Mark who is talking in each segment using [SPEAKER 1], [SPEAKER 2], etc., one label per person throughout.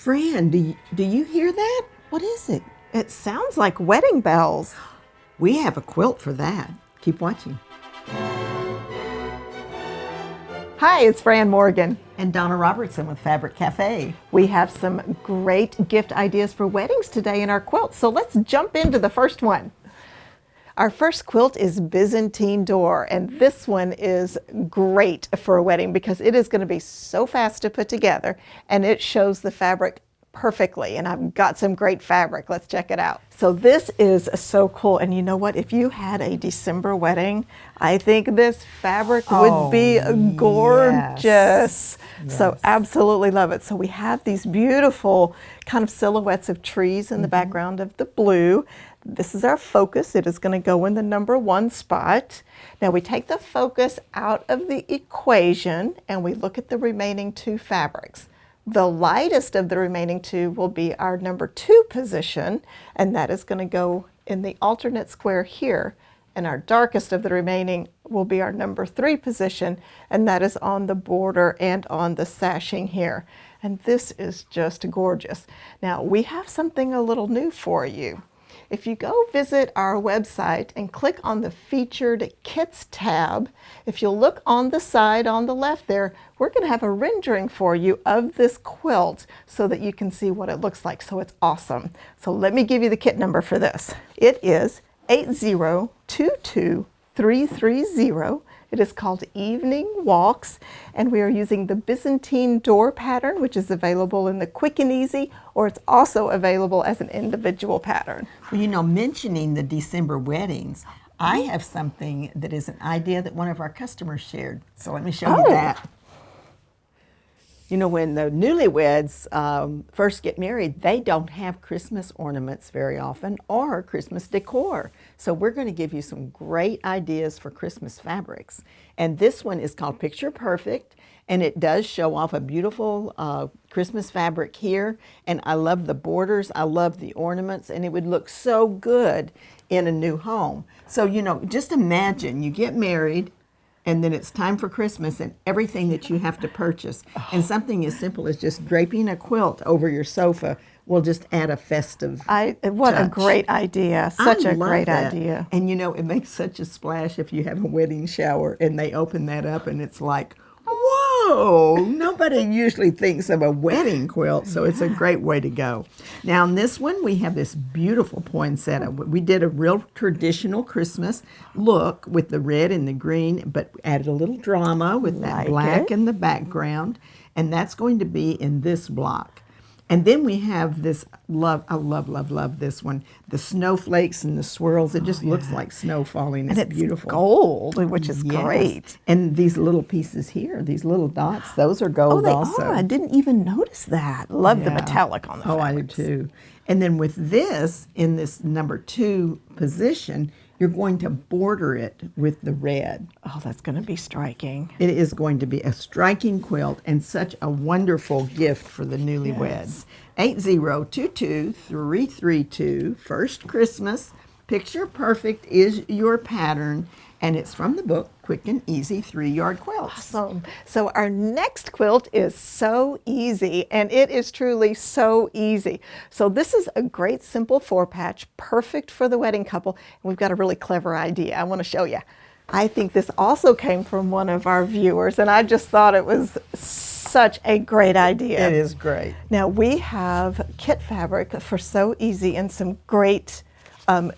[SPEAKER 1] Fran, do you hear that? What is it?
[SPEAKER 2] It sounds like wedding bells.
[SPEAKER 1] We have a quilt for that. Keep watching.
[SPEAKER 2] Hi, it's Fran Morgan.
[SPEAKER 1] And Donna Robertson with Fabric Cafe.
[SPEAKER 2] We have some great gift ideas for weddings today in our quilts, so let's jump into the first one. Our first quilt is Byzantine Door, and this one is great for a wedding because it is going to be so fast to put together, and it shows the fabric perfectly. And I've got some great fabric. Let's check it out. So this is so cool, and you know what? If you had a December wedding, I think this fabric would be gorgeous. Yes. So absolutely love it. So we have these beautiful kind of silhouettes of trees in the background of the blue. This is our focus. It is going to go in the number 1 spot. Now we take the focus out of the equation and we look at the remaining 2 fabrics. The lightest of the remaining 2 will be our number 2 position, and that is going to go in the alternate square here. And our darkest of the remaining will be our number 3 position, and that is on the border and on the sashing here. And this is just gorgeous. Now we have something a little new for you. If you go visit our website and click on the Featured Kits tab, if you'll look on the side on the left there, we're going to have a rendering for you of this quilt so that you can see what it looks like. So it's awesome. So let me give you the kit number for this. It is 8022330. It is called Evening Walks, and we are using the Byzantine Door pattern, which is available in the Quick and Easy, or it's also available as an individual pattern.
[SPEAKER 1] Well, you know, mentioning the December weddings, I have something that is an idea that one of our customers shared. So let me show you that. You know, when the newlyweds first get married, they don't have Christmas ornaments very often or Christmas decor. So we're going to give you some great ideas for Christmas fabrics. And this one is called Picture Perfect, and it does show off a beautiful Christmas fabric here. And I love the borders, I love the ornaments, and it would look so good in a new home. So, you know, just imagine you get married, and then it's time for Christmas and everything that you have to purchase. And something as simple as just draping a quilt over your sofa will just add a festive
[SPEAKER 2] What
[SPEAKER 1] touch.
[SPEAKER 2] a great idea. Such a great idea.
[SPEAKER 1] And you know, it makes such a splash if you have a wedding shower and they open that up and it's like, whoa, nobody usually thinks of a wedding quilt, so it's a great way to go. Now in this one, we have this beautiful poinsettia. We did a real traditional Christmas look with the red and the green, but added a little drama with that black in the background, and that's going to be in this block. And then we have this, I love this one. The snowflakes and the swirls. It just looks like snow falling. It's beautiful.
[SPEAKER 2] Gold, which is great.
[SPEAKER 1] And these little pieces here, these little dots, those are gold also.
[SPEAKER 2] I didn't even notice that. Love the metallic on the fabrics.
[SPEAKER 1] I do too. And then with this, in this number 2 position, you're going to border it with the red.
[SPEAKER 2] Oh, that's going to be striking.
[SPEAKER 1] It is going to be a striking quilt and such a wonderful gift for the newlyweds. 8022332, First Christmas. Picture Perfect is your pattern, and it's from the book Quick and Easy 3-Yard Quilts.
[SPEAKER 2] Awesome. So our next quilt is So Easy, and it is truly so easy. So this is a great simple 4-patch, perfect for the wedding couple. And we've got a really clever idea I want to show you. I think this also came from one of our viewers, and I just thought it was such a great idea.
[SPEAKER 1] It is great.
[SPEAKER 2] Now we have kit fabric for So Easy and some great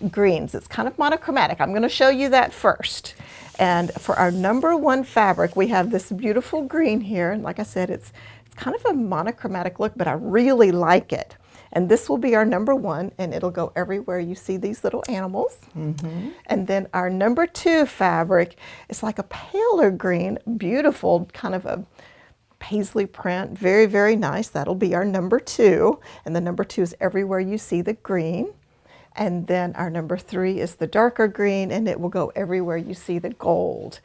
[SPEAKER 2] greens. It's kind of monochromatic. I'm going to show you that first. And for our number 1 fabric, we have this beautiful green here. And like I said, it's kind of a monochromatic look, but I really like it. And this will be our number 1, and it'll go everywhere you see these little animals. And then our number 2 fabric is like a paler green, beautiful, kind of a paisley print, very, very nice. That'll be our number 2. And the number 2 is everywhere you see the green. And then our number 3 is the darker green, and it will go everywhere you see the gold.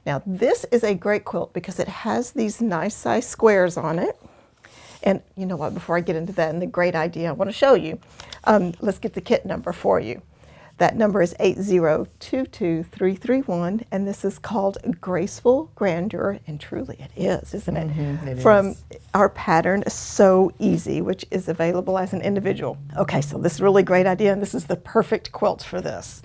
[SPEAKER 2] Now this is a great quilt because it has these nice size squares on it. And you know what, before I get into that and the great idea I want to show you, let's get the kit number for you. That number is 8022331, and this is called Graceful, Grandeur, and truly it is, isn't it?
[SPEAKER 1] It
[SPEAKER 2] From
[SPEAKER 1] is.
[SPEAKER 2] our pattern, So Easy, which is available as an individual. Okay, so this is a really great idea, and this is the perfect quilt for this.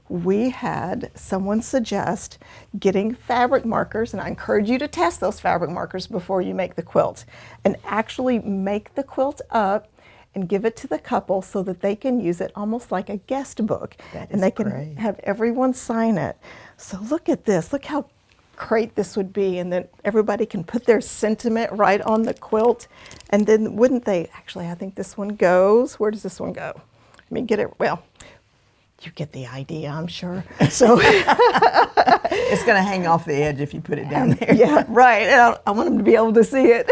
[SPEAKER 2] We had someone suggest getting fabric markers, and I encourage you to test those fabric markers before you make the quilt, and actually make the quilt up and give it to the couple so that they can use it almost like a guest book.
[SPEAKER 1] That
[SPEAKER 2] and
[SPEAKER 1] is
[SPEAKER 2] they can
[SPEAKER 1] great.
[SPEAKER 2] have everyone sign it. So look at this. Look how great this would be. And then everybody can put their sentiment right on the quilt. And then wouldn't they? Actually, I think this one goes. Where does this one go? Let me get it. Well, you get the idea, I'm sure. So
[SPEAKER 1] It's going to hang off the edge if you put it down there.
[SPEAKER 2] yeah, right. And I want them to be able to see it.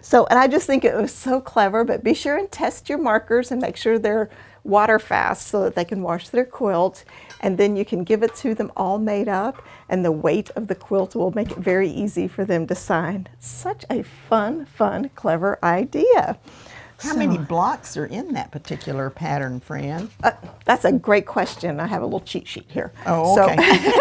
[SPEAKER 2] So, and I just think it was so clever, but be sure and test your markers and make sure they're water fast so that they can wash their quilt. And then you can give it to them all made up, and the weight of the quilt will make it very easy for them to sign. Such a fun, clever idea.
[SPEAKER 1] How many blocks are in that particular pattern, Fran?
[SPEAKER 2] That's a great question. I have a little cheat sheet here.
[SPEAKER 1] Oh, okay.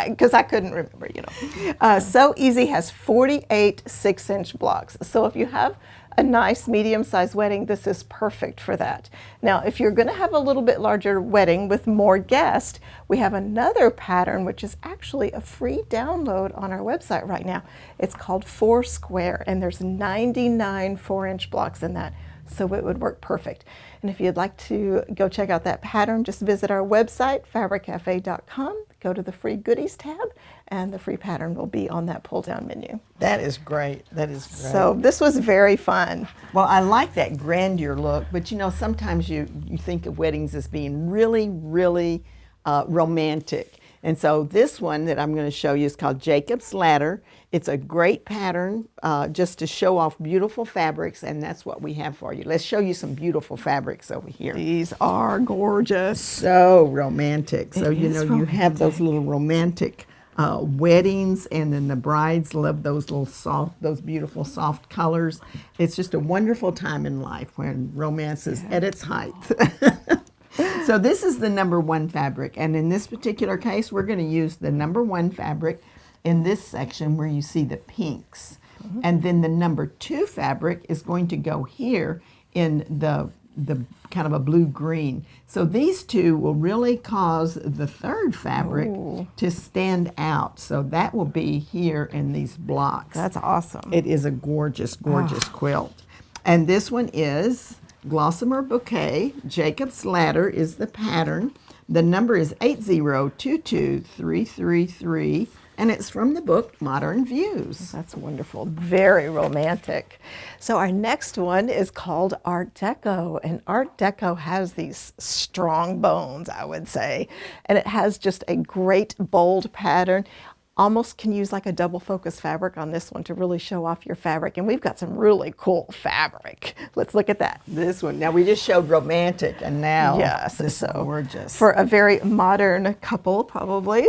[SPEAKER 2] Because I couldn't remember, you know. So Easy has 48 6-inch blocks. So if you have a nice medium-sized wedding, this is perfect for that. Now, if you're going to have a little bit larger wedding with more guests, we have another pattern, which is actually a free download on our website right now. It's called 4 Square, and there's 99 4-inch blocks in that. So it would work perfect. And if you'd like to go check out that pattern, just visit our website, fabriccafe.com, go to the free goodies tab, and the free pattern will be on that pull-down menu.
[SPEAKER 1] That is great. That is great.
[SPEAKER 2] So this was very fun.
[SPEAKER 1] Well, I like that grandeur look, but you know, sometimes you think of weddings as being really, really romantic. And so this one that I'm going to show you is called Jacob's Ladder. It's a great pattern just to show off beautiful fabrics, and that's what we have for you. Let's show you some beautiful fabrics over here.
[SPEAKER 2] These are gorgeous.
[SPEAKER 1] So romantic. So, you know,
[SPEAKER 2] is
[SPEAKER 1] you have those little romantic weddings, and then the brides love those little soft, those beautiful soft colors. It's just a wonderful time in life when romance is at its height. So this is the number 1 fabric, and in this particular case, we're going to use the number 1 fabric in this section where you see the pinks. And then the number 2 fabric is going to go here in the kind of a blue-green. So these two will really cause the 3rd fabric to stand out. So that will be here in these blocks.
[SPEAKER 2] That's awesome.
[SPEAKER 1] It is a gorgeous, gorgeous quilt. And this one is Gossamer Bouquet. Jacob's Ladder is the pattern. The number is 8022333, and it's from the book Modern Views.
[SPEAKER 2] That's wonderful. Very romantic. So our next one is called Art Deco, and Art Deco has these strong bones, I would say, and it has just a great bold pattern. Almost can use like a double focus fabric on this one to really show off your fabric, and we've got some really cool fabric. Let's look at that.
[SPEAKER 1] This one, now we just showed romantic, and now
[SPEAKER 2] Yes,
[SPEAKER 1] this
[SPEAKER 2] so
[SPEAKER 1] is gorgeous.
[SPEAKER 2] for a very modern couple, probably,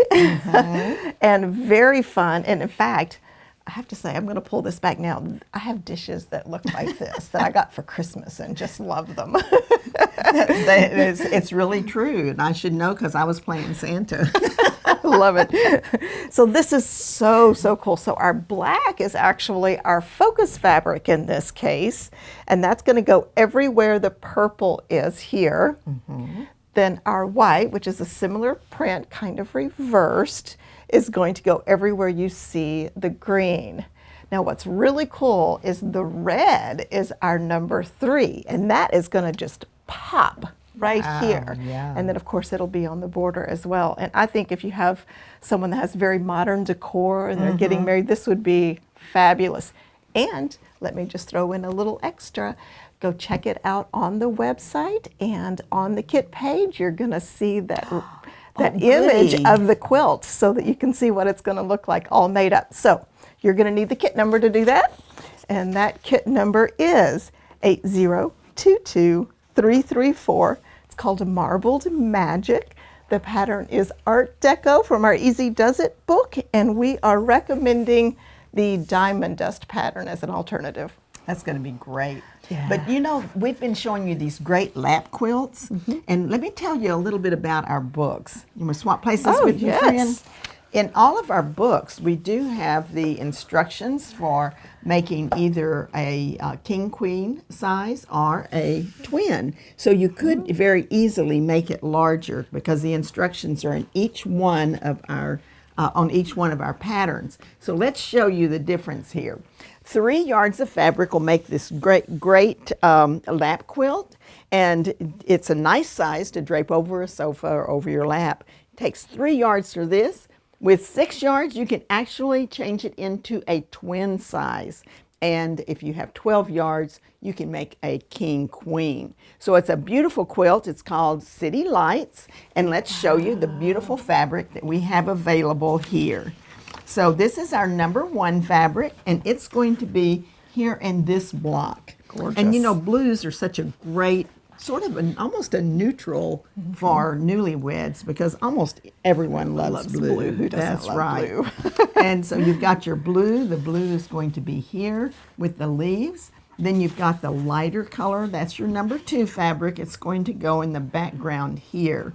[SPEAKER 2] and very fun. And in fact, I have to say, I'm going to pull this back now. I have dishes that look like this that I got for Christmas and just love them.
[SPEAKER 1] It's really true, and I should know because I was playing Santa.
[SPEAKER 2] Love it. So this is so cool. So our black is actually our focus fabric in this case, and that's going to go everywhere the purple is here. Then our white, which is a similar print, kind of reversed, is going to go everywhere you see the green. Now what's really cool is the red is our number 3, and that is going to just pop right here.
[SPEAKER 1] Yeah.
[SPEAKER 2] And then of course it'll be on the border as well. And I think if you have someone that has very modern decor and they're getting married, this would be fabulous. And let me just throw in a little extra. Go check it out on the website, and on the kit page you're going to see that image
[SPEAKER 1] goody.
[SPEAKER 2] of the quilt so that you can see what it's going to look like all made up. So you're going to need the kit number to do that, and that kit number is 8022334. It's called Marbled Magic. The pattern is Art Deco from our Easy Does It book, and we are recommending the Diamond Dust pattern as an alternative.
[SPEAKER 1] That's going to be great.
[SPEAKER 2] Yeah.
[SPEAKER 1] But you know, we've been showing you these great lap quilts. And let me tell you a little bit about our books. You want to swap places
[SPEAKER 2] Oh,
[SPEAKER 1] with me,
[SPEAKER 2] yes.
[SPEAKER 1] friend? In all of our books, we do have the instructions for making either a king queen size or a twin. So you could very easily make it larger because the instructions are in each one of our on each one of our patterns. So let's show you the difference here. 3 yards of fabric will make this great lap quilt, and it's a nice size to drape over a sofa or over your lap. It takes 3 yards for this. With 6 yards, you can actually change it into a twin size. And if you have 12 yards, you can make a king queen. So it's a beautiful quilt. It's called City Lights. And let's show you the beautiful fabric that we have available here. So this is our number 1 fabric, and it's going to be here in this block.
[SPEAKER 2] Gorgeous.
[SPEAKER 1] And you know, blues are such a great, sort of almost a neutral for newlyweds, because almost everyone loves blue.
[SPEAKER 2] Who doesn't
[SPEAKER 1] That's
[SPEAKER 2] love
[SPEAKER 1] right.
[SPEAKER 2] blue?
[SPEAKER 1] And so you've got your blue. The blue is going to be here with the leaves. Then you've got the lighter color. That's your number 2 fabric. It's going to go in the background here.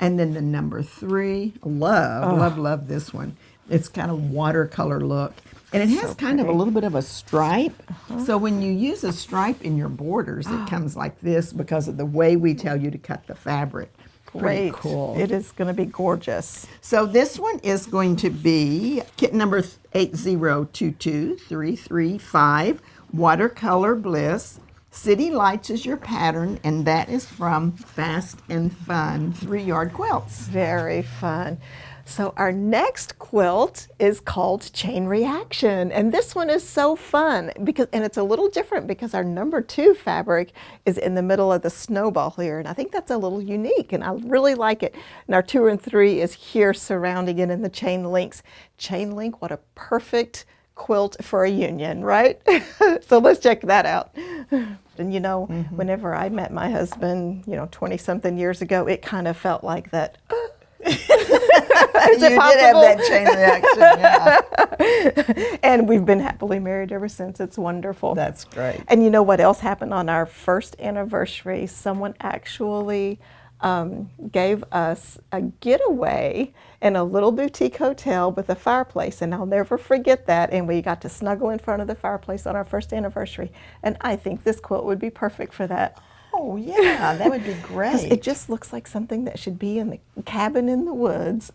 [SPEAKER 1] And then the number 3, love this one. It's kind of watercolor look. And it has kind of a little bit of a stripe. So when you use a stripe in your borders, it comes like this because of the way we tell you to cut the fabric. Pretty
[SPEAKER 2] Great.
[SPEAKER 1] cool.
[SPEAKER 2] It is going to be gorgeous.
[SPEAKER 1] So this one is going to be kit number 8022335, Watercolor Bliss. City Lights is your pattern, and that is from Fast and Fun 3-yard quilts.
[SPEAKER 2] Very fun. So our next quilt is called Chain Reaction, and this one is so fun and it's a little different because our number 2 fabric is in the middle of the snowball here, and I think that's a little unique, and I really like it. And our 2 and 3 is here surrounding it in the chain links. Chain link, what a perfect quilt for a union, right? So let's check that out. And you know, whenever I met my husband, 20-something years ago, it kind of felt like that. Is it possible?
[SPEAKER 1] Did have that chain reaction, yeah.
[SPEAKER 2] And we've been happily married ever since. It's wonderful.
[SPEAKER 1] That's great.
[SPEAKER 2] And you know what else happened on our first anniversary? Someone actually gave us a getaway in a little boutique hotel with a fireplace, and I'll never forget that. And we got to snuggle in front of the fireplace on our first anniversary. And I think this quilt would be perfect for that.
[SPEAKER 1] Oh, yeah, that would be great.
[SPEAKER 2] It just looks like something that should be in the cabin in the woods.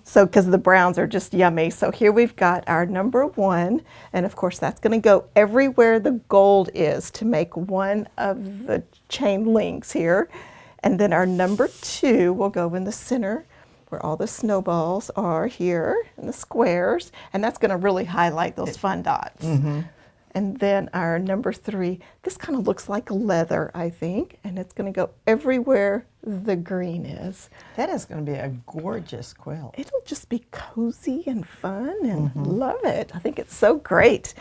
[SPEAKER 2] So, because the browns are just yummy. So here we've got our number 1, and of course that's going to go everywhere the gold is to make one of the chain links here. And then our number 2 will go in the center where all the snowballs are here in the squares, and that's going to really highlight those fun dots. And then our number 3, this kind of looks like leather, I think, and it's going to go everywhere the green is.
[SPEAKER 1] That is going to be a gorgeous quilt.
[SPEAKER 2] It'll just be cozy and fun, and love it. I think it's so great.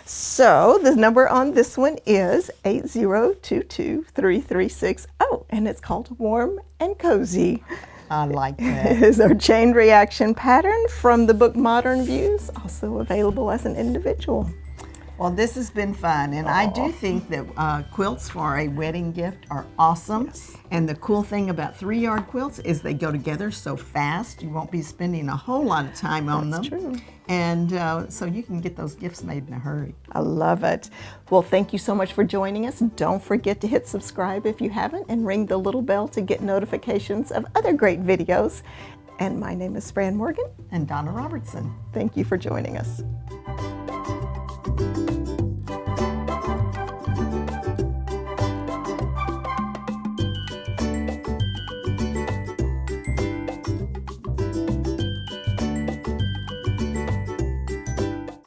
[SPEAKER 2] So the number on this one is 8022336. Oh, and it's called Warm and Cozy.
[SPEAKER 1] I like that.
[SPEAKER 2] It is our chain reaction pattern from the book Modern Views, also available as an individual.
[SPEAKER 1] Well, this has been fun, and I do think that quilts for a wedding gift are awesome.
[SPEAKER 2] Yes.
[SPEAKER 1] And the cool thing about 3-yard quilts is they go together so fast. You won't be spending a whole lot of time on them.
[SPEAKER 2] That's true.
[SPEAKER 1] And so you can get those gifts made in a hurry.
[SPEAKER 2] I love it. Well, thank you so much for joining us. Don't forget to hit subscribe if you haven't, and ring the little bell to get notifications of other great videos. And my name is Fran Morgan.
[SPEAKER 1] And Donna Robertson.
[SPEAKER 2] Thank you for joining us.